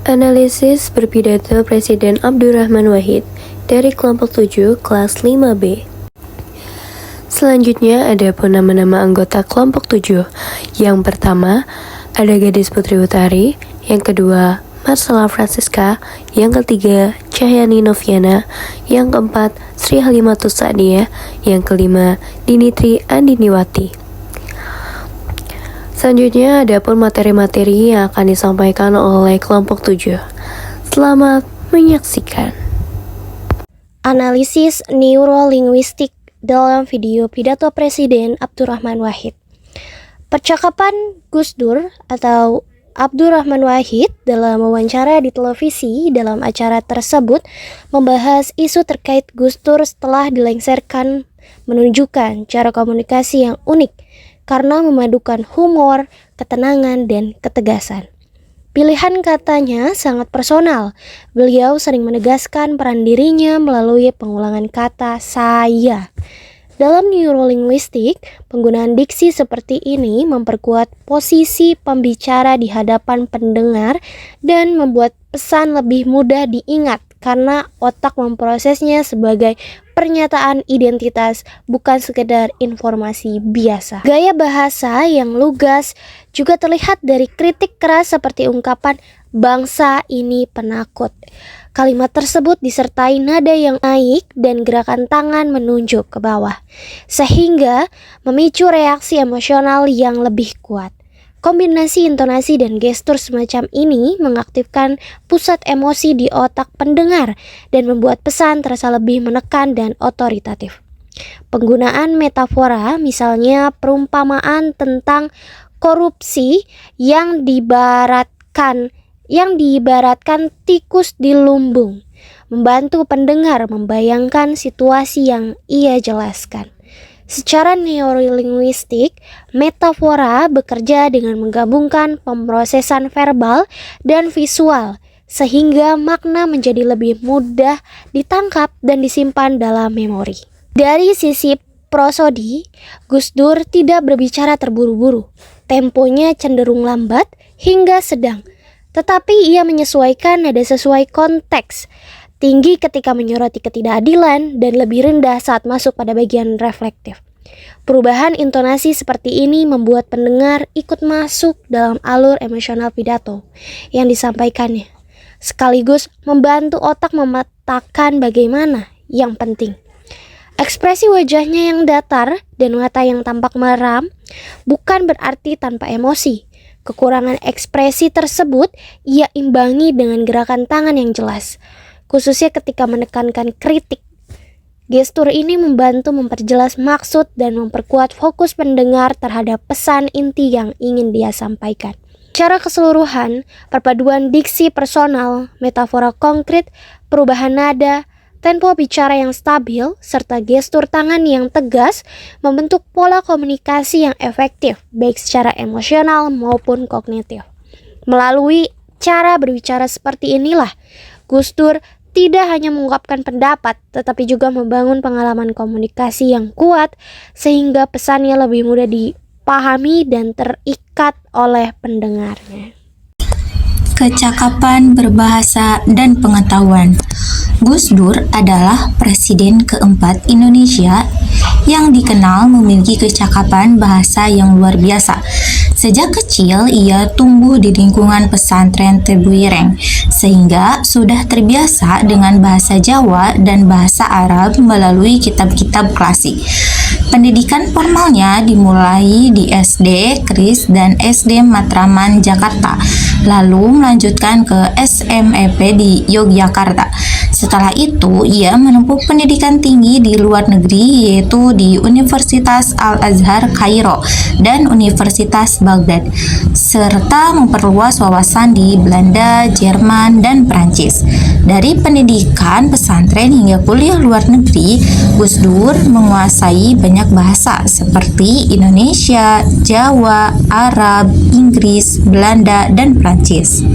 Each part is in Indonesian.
Analisis berpidato Presiden Abdurrahman Wahid dari kelompok 7 kelas 5B. Selanjutnya ada pun nama-nama anggota kelompok 7. Yang pertama ada Gadis Putri Utari, yang kedua Marcella Francisca, yang ketiga Cahyani Noviana, yang keempat Sri Halimatus Sa'diyah, yang kelima Dinitri Andiniwati. Selanjutnya ada pun materi-materi yang akan disampaikan oleh kelompok 7. Selamat menyaksikan. Analisis neurolinguistik dalam video pidato Presiden Abdurrahman Wahid. Percakapan Gus Dur atau Abdurrahman Wahid dalam wawancara di televisi dalam acara tersebut membahas isu terkait Gus Dur setelah dilengsarkan, menunjukkan cara komunikasi yang unik karena memadukan humor, ketenangan, dan ketegasan. Pilihan katanya sangat personal. Beliau sering menegaskan peran dirinya melalui pengulangan kata saya. Dalam neurolinguistik, penggunaan diksi seperti ini memperkuat posisi pembicara di hadapan pendengar dan membuat pesan lebih mudah diingat karena otak memprosesnya sebagai pernyataan identitas, bukan sekedar informasi biasa. Gaya bahasa yang lugas juga terlihat dari kritik keras seperti ungkapan bangsa ini penakut. Kalimat tersebut disertai nada yang naik dan gerakan tangan menunjuk ke bawah, sehingga memicu reaksi emosional yang lebih kuat. Kombinasi intonasi dan gestur semacam ini mengaktifkan pusat emosi di otak pendengar dan membuat pesan terasa lebih menekan dan otoritatif. Penggunaan metafora, misalnya perumpamaan tentang korupsi yang diibaratkan tikus di lumbung, membantu pendengar membayangkan situasi yang ia jelaskan. Secara neurolinguistik, metafora bekerja dengan menggabungkan pemrosesan verbal dan visual, sehingga makna menjadi lebih mudah ditangkap dan disimpan dalam memori. Dari sisi prosodi, Gus Dur tidak berbicara terburu-buru. Temponya cenderung lambat hingga sedang, tetapi ia menyesuaikan nada sesuai konteks. Tinggi ketika menyoroti ketidakadilan dan lebih rendah saat masuk pada bagian reflektif. Perubahan intonasi seperti ini membuat pendengar ikut masuk dalam alur emosional pidato yang disampaikannya, sekaligus membantu otak memetakan bagaimana yang penting. Ekspresi wajahnya yang datar dan mata yang tampak meram bukan berarti tanpa emosi. Kekurangan ekspresi tersebut ia imbangi dengan gerakan tangan yang jelas, khususnya ketika menekankan kritik. Gestur ini membantu memperjelas maksud dan memperkuat fokus pendengar terhadap pesan inti yang ingin dia sampaikan. Secara keseluruhan, perpaduan diksi personal, metafora konkret, perubahan nada, tempo bicara yang stabil, serta gestur tangan yang tegas membentuk pola komunikasi yang efektif, baik secara emosional maupun kognitif. Melalui cara berbicara seperti inilah, Gus Dur tidak hanya mengungkapkan pendapat, tetapi juga membangun pengalaman komunikasi yang kuat, sehingga pesannya lebih mudah dipahami dan terikat oleh pendengarnya. Kecakapan berbahasa dan pengetahuan. Gus Dur adalah Presiden keempat Indonesia yang dikenal memiliki kecakapan bahasa yang luar biasa. Sejak kecil, ia tumbuh di lingkungan pesantren Tebuireng, sehingga sudah terbiasa dengan bahasa Jawa dan bahasa Arab melalui kitab-kitab klasik. Pendidikan formalnya dimulai di SD Kris dan SD Matraman, Jakarta, lalu melanjutkan ke SMEP di Yogyakarta. Setelah itu, ia menempuh pendidikan tinggi di luar negeri, yaitu di Universitas Al-Azhar Kairo dan Universitas Baghdad, serta memperluas wawasan di Belanda, Jerman, dan Prancis. Dari pendidikan pesantren hingga kuliah luar negeri, Gus Dur menguasai banyak bahasa seperti Indonesia, Jawa, Arab, Inggris, Belanda, dan Prancis.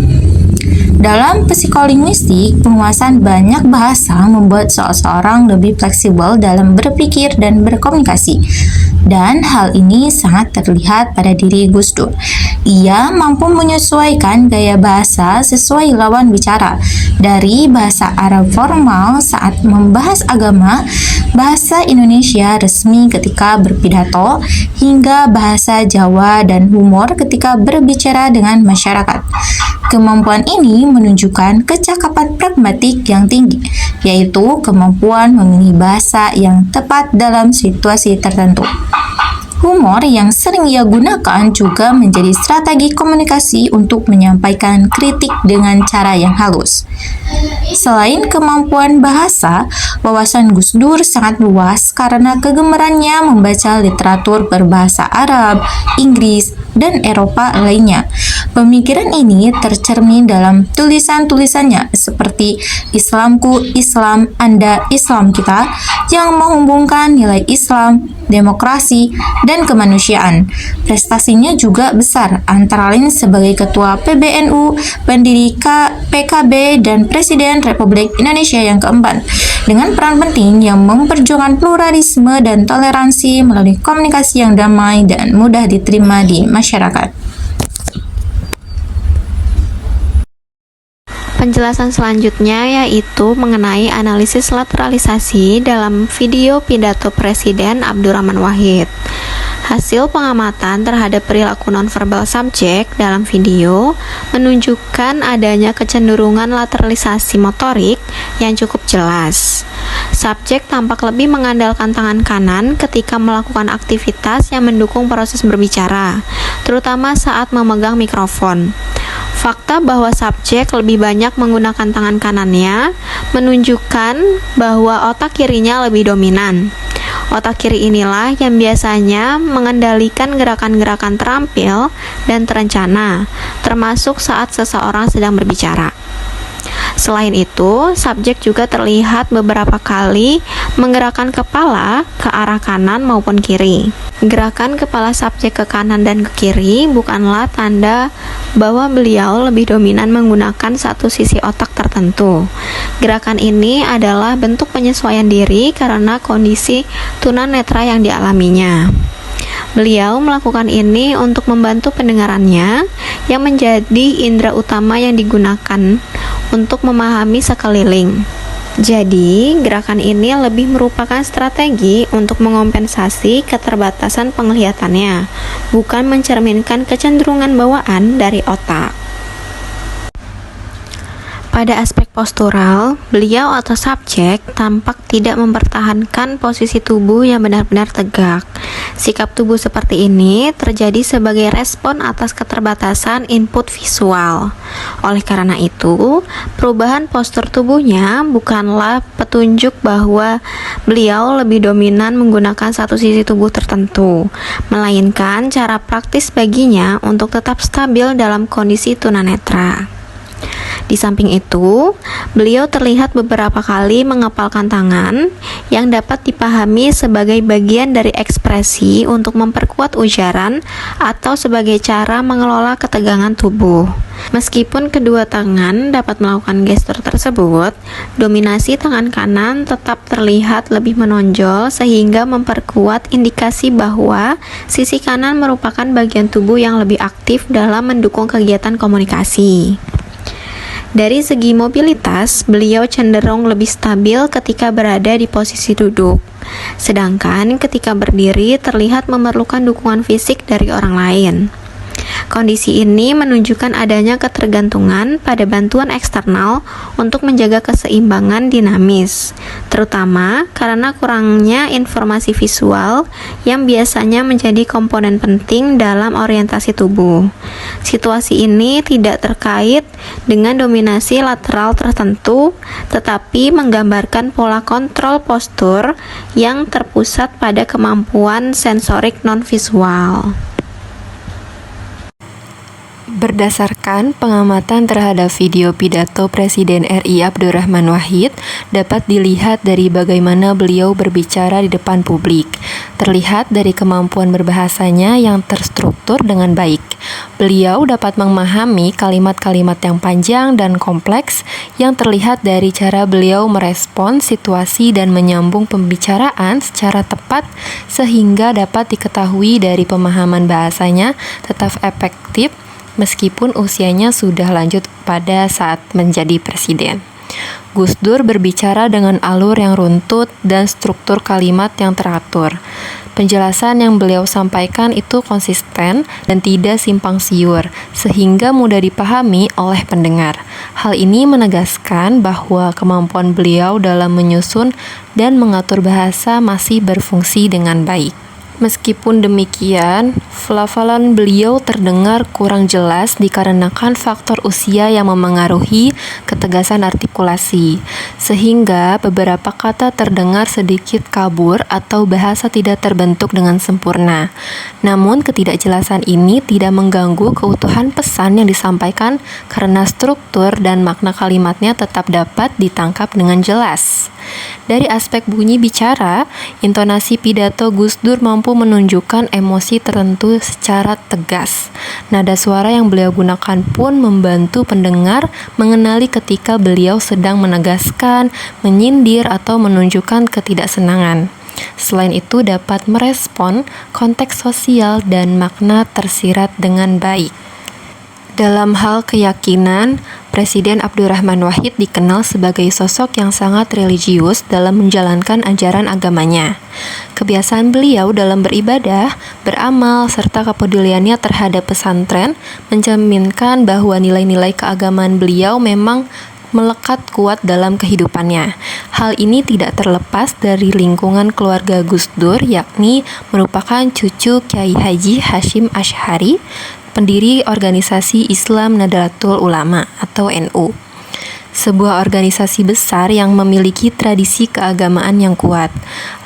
Dalam psikolinguistik, penguasaan banyak bahasa membuat seseorang lebih fleksibel dalam berpikir dan berkomunikasi. Dan hal ini sangat terlihat pada diri Gus Dur. Ia mampu menyesuaikan gaya bahasa sesuai lawan bicara, dari bahasa Arab formal saat membahas agama, bahasa Indonesia resmi ketika berpidato, hingga bahasa Jawa dan humor ketika berbicara dengan masyarakat. Kemampuan ini menunjukkan kecakapan pragmatik yang tinggi, yaitu kemampuan memilih bahasa yang tepat dalam situasi tertentu. Humor yang sering ia gunakan juga menjadi strategi komunikasi untuk menyampaikan kritik dengan cara yang halus. Selain kemampuan bahasa, wawasan Gus Dur sangat luas karena kegemarannya membaca literatur berbahasa Arab, Inggris, dan Eropa lainnya. Pemikiran ini tercermin dalam tulisan-tulisannya seperti Islamku Islam, Anda Islam kita, yang menghubungkan nilai Islam, demokrasi, dan kemanusiaan. Prestasinya juga besar, antara lain sebagai Ketua PBNU, pendiri PKB, dan Presiden Republik Indonesia yang keempat, dengan peran penting yang memperjuangkan pluralisme dan toleransi melalui komunikasi yang damai dan mudah diterima di masyarakat. Penjelasan selanjutnya yaitu mengenai analisis lateralisasi dalam video pidato Presiden Abdurrahman Wahid. Hasil pengamatan terhadap perilaku nonverbal subjek dalam video menunjukkan adanya kecenderungan lateralisasi motorik yang cukup jelas. Subjek tampak lebih mengandalkan tangan kanan ketika melakukan aktivitas yang mendukung proses berbicara, terutama saat memegang mikrofon. Fakta bahwa subjek lebih banyak menggunakan tangan kanannya menunjukkan bahwa otak kirinya lebih dominan. Otak kiri inilah yang biasanya mengendalikan gerakan-gerakan terampil dan terencana, termasuk saat seseorang sedang berbicara. Selain itu, subjek juga terlihat beberapa kali menggerakkan kepala ke arah kanan maupun kiri. Gerakan kepala subjek ke kanan dan ke kiri bukanlah tanda bahwa beliau lebih dominan menggunakan satu sisi otak tertentu. Gerakan ini adalah bentuk penyesuaian diri karena kondisi tunanetra yang dialaminya. Beliau melakukan ini untuk membantu pendengarannya yang menjadi indera utama yang digunakan untuk memahami sekeliling. Jadi, gerakan ini lebih merupakan strategi untuk mengompensasi keterbatasan penglihatannya, bukan mencerminkan kecenderungan bawaan dari otak. Pada aspek postural, beliau atau subjek tampak tidak mempertahankan posisi tubuh yang benar-benar tegak. Sikap tubuh seperti ini terjadi sebagai respon atas keterbatasan input visual. Oleh karena itu, perubahan postur tubuhnya bukanlah petunjuk bahwa beliau lebih dominan menggunakan satu sisi tubuh tertentu, melainkan cara praktis baginya untuk tetap stabil dalam kondisi tunanetra. Di samping itu, beliau terlihat beberapa kali mengepalkan tangan yang dapat dipahami sebagai bagian dari ekspresi untuk memperkuat ujaran atau sebagai cara mengelola ketegangan tubuh. Meskipun kedua tangan dapat melakukan gestur tersebut, dominasi tangan kanan tetap terlihat lebih menonjol sehingga memperkuat indikasi bahwa sisi kanan merupakan bagian tubuh yang lebih aktif dalam mendukung kegiatan komunikasi. Dari segi mobilitas, beliau cenderung lebih stabil ketika berada di posisi duduk, sedangkan ketika berdiri terlihat memerlukan dukungan fisik dari orang lain. Kondisi ini menunjukkan adanya ketergantungan pada bantuan eksternal untuk menjaga keseimbangan dinamis, terutama karena kurangnya informasi visual yang biasanya menjadi komponen penting dalam orientasi tubuh. Situasi ini tidak terkait dengan dominasi lateral tertentu, tetapi menggambarkan pola kontrol postur yang terpusat pada kemampuan sensorik non-visual. Berdasarkan pengamatan terhadap video pidato Presiden RI Abdurrahman Wahid, dapat dilihat dari bagaimana beliau berbicara di depan publik. Terlihat dari kemampuan berbahasanya yang terstruktur dengan baik. Beliau dapat memahami kalimat-kalimat yang panjang dan kompleks yang terlihat dari cara beliau merespon situasi dan menyambung pembicaraan secara tepat sehingga dapat diketahui dari pemahaman bahasanya tetap efektif meskipun usianya sudah lanjut pada saat menjadi presiden. Gus Dur berbicara dengan alur yang runtut dan struktur kalimat yang teratur. Penjelasan yang beliau sampaikan itu konsisten dan tidak simpang siur, sehingga mudah dipahami oleh pendengar. Hal ini menegaskan bahwa kemampuan beliau dalam menyusun dan mengatur bahasa masih berfungsi dengan baik. Meskipun demikian, pelafalan beliau terdengar kurang jelas dikarenakan faktor usia yang memengaruhi ketegasan artikulasi, sehingga beberapa kata terdengar sedikit kabur atau bahasa tidak terbentuk dengan sempurna. Namun, ketidakjelasan ini tidak mengganggu keutuhan pesan yang disampaikan karena struktur dan makna kalimatnya tetap dapat ditangkap dengan jelas. Dari aspek bunyi bicara, intonasi pidato Gus Dur mampu menunjukkan emosi tertentu secara tegas. Nada suara yang beliau gunakan pun membantu pendengar mengenali ketika beliau sedang menegaskan, menyindir, atau menunjukkan ketidaksenangan. Selain itu dapat merespon konteks sosial dan makna tersirat dengan baik. Dalam hal keyakinan, Presiden Abdurrahman Wahid dikenal sebagai sosok yang sangat religius dalam menjalankan ajaran agamanya. Kebiasaan beliau dalam beribadah, beramal, serta kepeduliannya terhadap pesantren mencerminkan bahwa nilai-nilai keagamaan beliau memang melekat kuat dalam kehidupannya. Hal ini tidak terlepas dari lingkungan keluarga Gus Dur, yakni merupakan cucu Kiai Haji Hashim Asy'ari, pendiri organisasi Islam Nahdlatul Ulama atau NU, sebuah organisasi besar yang memiliki tradisi keagamaan yang kuat.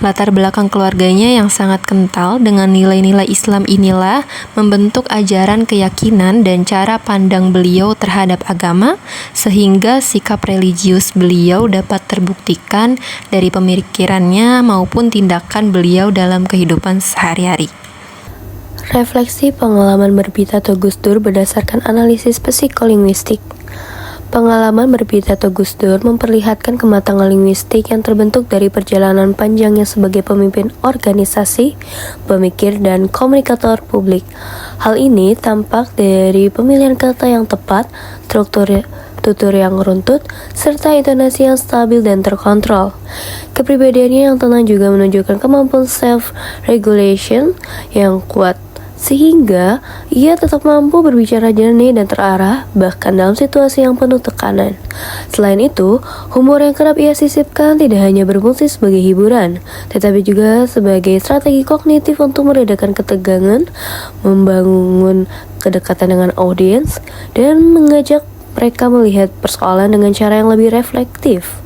Latar belakang keluarganya yang sangat kental dengan nilai-nilai Islam inilah membentuk ajaran keyakinan dan cara pandang beliau terhadap agama, sehingga sikap religius beliau dapat terbuktikan dari pemikirannya maupun tindakan beliau dalam kehidupan sehari-hari. Refleksi pengalaman berpidato Gus Dur berdasarkan analisis psikolinguistik. Pengalaman berpidato Gus Dur memperlihatkan kematangan linguistik yang terbentuk dari perjalanan panjangnya sebagai pemimpin organisasi, pemikir, dan komunikator publik. Hal ini tampak dari pemilihan kata yang tepat, tutur yang runtut, serta intonasi yang stabil dan terkontrol. Kepribadiannya yang tenang juga menunjukkan kemampuan self-regulation yang kuat, sehingga ia tetap mampu berbicara jernih dan terarah bahkan dalam situasi yang penuh tekanan. Selain itu, humor yang kerap ia sisipkan tidak hanya berfungsi sebagai hiburan, tetapi juga sebagai strategi kognitif untuk meredakan ketegangan, membangun kedekatan dengan audiens, dan mengajak mereka melihat persoalan dengan cara yang lebih reflektif.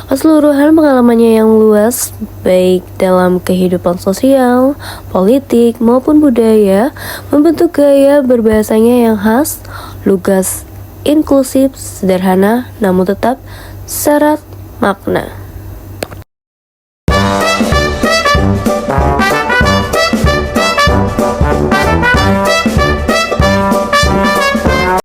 Keseluruhan pengalamannya yang luas, baik dalam kehidupan sosial, politik, maupun budaya, membentuk gaya berbahasanya yang khas, lugas, inklusif, sederhana, namun tetap syarat makna.